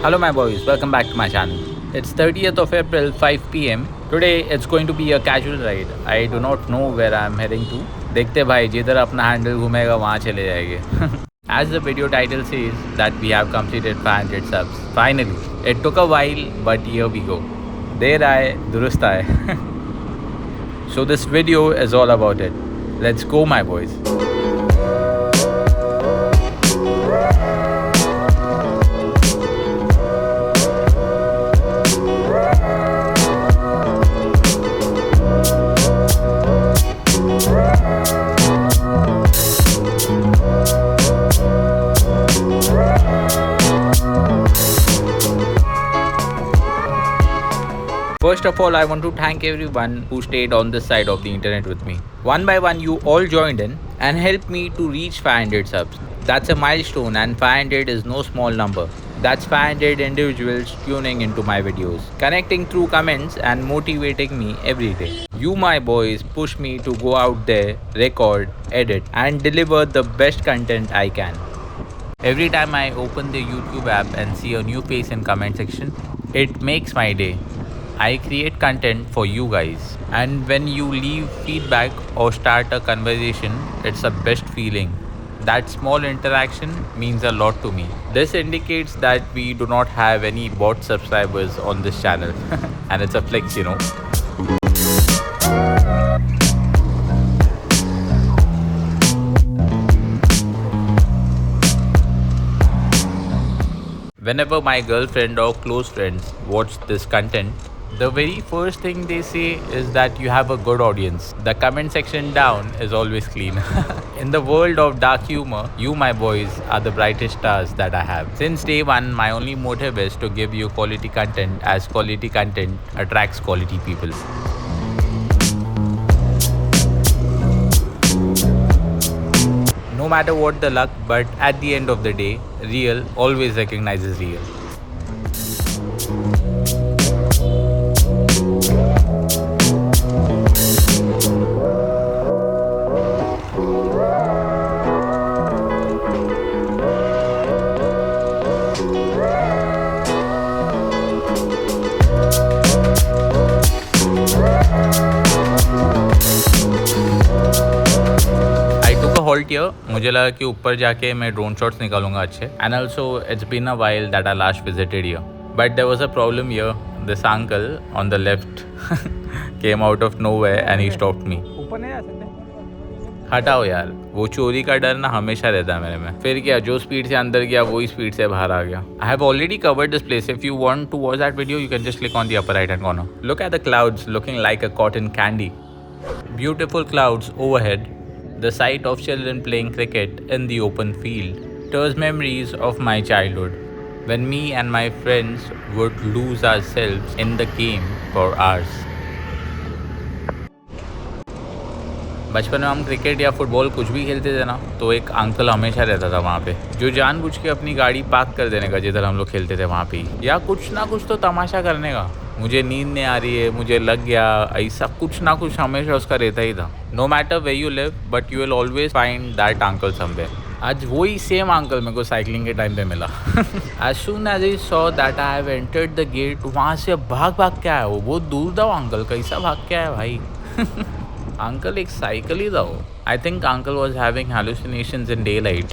Hello my boys, welcome back to my channel. It's 30th of April 5 p.m. Today it's going to be a casual ride. I do not know where I'm heading to. देखते भाई जिधर अपना handle घूमेगा वहाँ चले जाएंगे. As the video title says that we have completed 500 subs. Finally, it took a while but here we go. देर आए दुरुस्त आए. So this video is all about it. Let's go my boys. First of all, I want to thank everyone who stayed on this side of the internet with me. One by one, you all joined in and helped me to reach 500 subs. That's a milestone, and 500 is no small number. That's 500 individuals tuning into my videos, connecting through comments and motivating me every day. You, my boys, push me to go out there, record, edit, and deliver the best content I can. Every time I open the YouTube app and see a new face in comment section, it makes my day. I create content for you guys, and when you leave feedback or start a conversation, it's the best feeling. That small interaction means a lot to me. This indicates that we do not have any bot subscribers on this channel and it's a flex, you know. Whenever my girlfriend or close friends watch this content, the very first thing they say is that you have a good audience. The comment section down is always clean. In the world of dark humor, you, my boys, are the brightest stars that I have. Since day one, my only motive is to give you quality content, as quality content attracts quality people. No matter what the luck, but at the end of the day, real always recognizes real. Halt here. मुझे लगा कि ऊपर जाके मैं drone shots निकालूंगा अच्छे. And also it's been a while that I last visited here, but there was a problem here. This uncle on the left came out of nowhere and he stopped me. ऊपर नहीं जा सकते. हटाओ यार, वो चोरी का डर ना हमेशा रहता है मेरे में. फिर क्या, जो स्पीड से अंदर गया वही स्पीड से बाहर आ गया. I have already covered this place. If you want to watch that video, you can just click on the upper right hand corner. Look at the clouds looking like a cotton candy. Beautiful clouds overhead. The sight of children playing cricket in the open field stirs memories of my childhood, when me and my friends would lose ourselves in the game for hours. बचपन में हम cricket या football कुछ भी खेलते थे ना, तो एक अंकल हमेशा रहता था वहाँ पे, जो जानबूझ के अपनी गाड़ी पार्क कर देने का जिधर हम लोग खेलते थे वहाँ पे ही, या कुछ ना कुछ तो तमाशा करने का. मुझे नींद नहीं आ रही है, मुझे लग गया, ऐसा कुछ ना कुछ हमेशा उसका रहता ही था. No matter way you live, but you will always find that uncle somewhere. आज वही सेम अंकल मेरे को साइकिलिंग के टाइम पे मिला. As soon as I saw that I have entered the gate, वहाँ से भाग भाग के आया. वो बहुत दूर था अंकल, कैसा भाग के आया भाई. अंकल एक साइकिल ही था वो. I think uncle was having hallucinations in daylight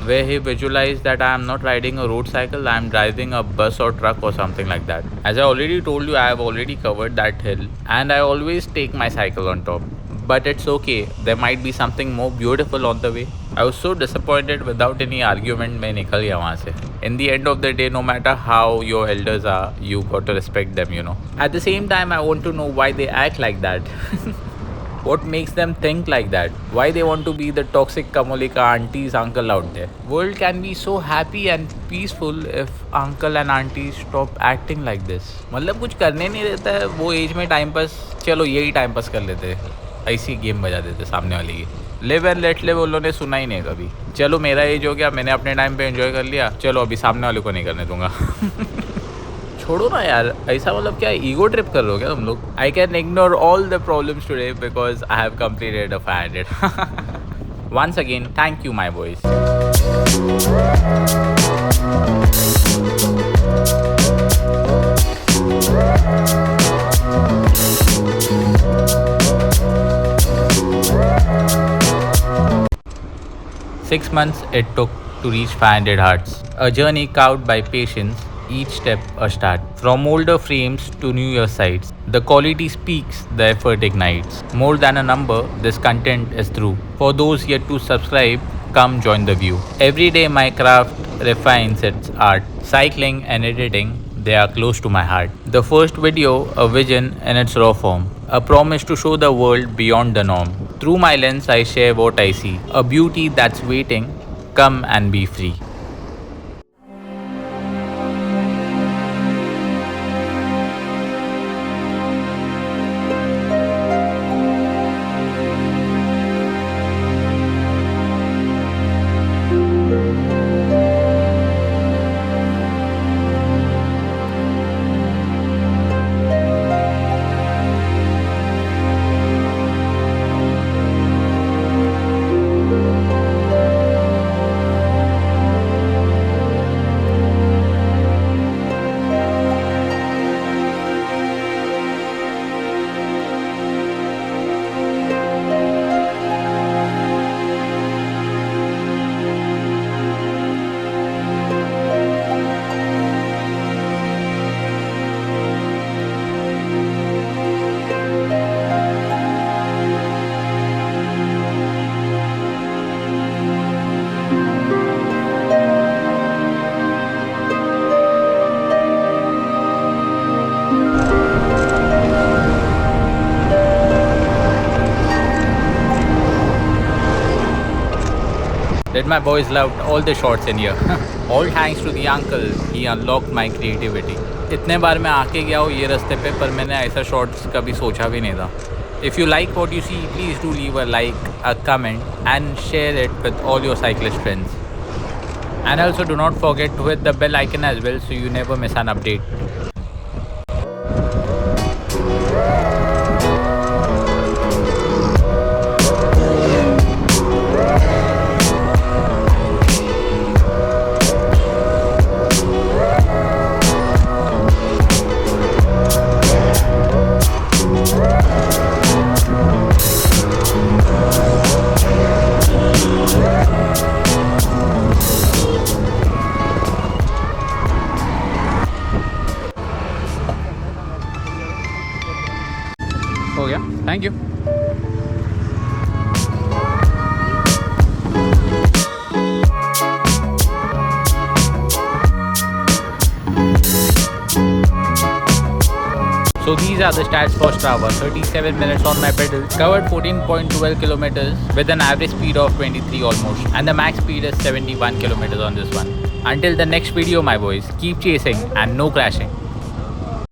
where he visualized that I am not riding a road cycle, I am driving a bus or truck or something like that. As I already told you, I have already covered that hill and I always take my cycle on top. But it's okay, there might be something more beautiful on the way. I was so disappointed. Without any argument मैं निकल गया वहाँ से. In the end of the day, no matter how your elders are, you got to respect them, you know. At the same time, I want to know why they act like that. What makes them think like that? Why they want to be the toxic Kamolika aunties, uncle out there? World can be so happy and peaceful if uncle and aunties stop acting like this. मतलब कुछ करने नहीं देता है वो as में. Time pass, चलो यही टाइम पास कर लेते, ऐसी गेम बजा देते सामने वाले की. लिव एंड लेट लिव उन्होंने सुना ही नहीं कभी. चलो मेरा एज हो गया, मैंने अपने टाइम पे एंजॉय कर लिया, चलो अभी सामने वाले को नहीं करने दूंगा. छोड़ो ना यार, ऐसा मतलब क्या ईगो ट्रिप कर रहे हो क्या तुम लोग? I can ignore all the problems today because I have completed a 500. Once again, thank you, my boys. 6 months it took to reach 500 hearts. A journey carved by patience, each step a start. From older frames to newer sights, the quality speaks, the effort ignites. More than a number, this content is through. For those yet to subscribe, come join the view. Every day my craft refines its art. Cycling and editing, they are close to my heart. The first video, a vision in its raw form. A promise to show the world beyond the norm. Through my lens I share what I see. A beauty that's waiting, come and be free. Did my boys loved all the shots in here. All thanks to the uncle, he unlocked my creativity. इतने बार मैं आके गया हूँ ये रास्ते पे, पर मैंने ऐसा शॉट्स कभी सोचा भी नहीं था. If you like what you see, please do leave a like, a comment and share it with all your cyclist friends. And also do not forget to hit the bell icon as well so you never miss an update. हो गया, thank you. So these are the stats for Strava. 37 minutes on my pedals, covered 14.12 kilometers with an average speed of 23 almost, and the max speed is 71 kilometers on this one. Until the next video, my boys, keep chasing and no crashing.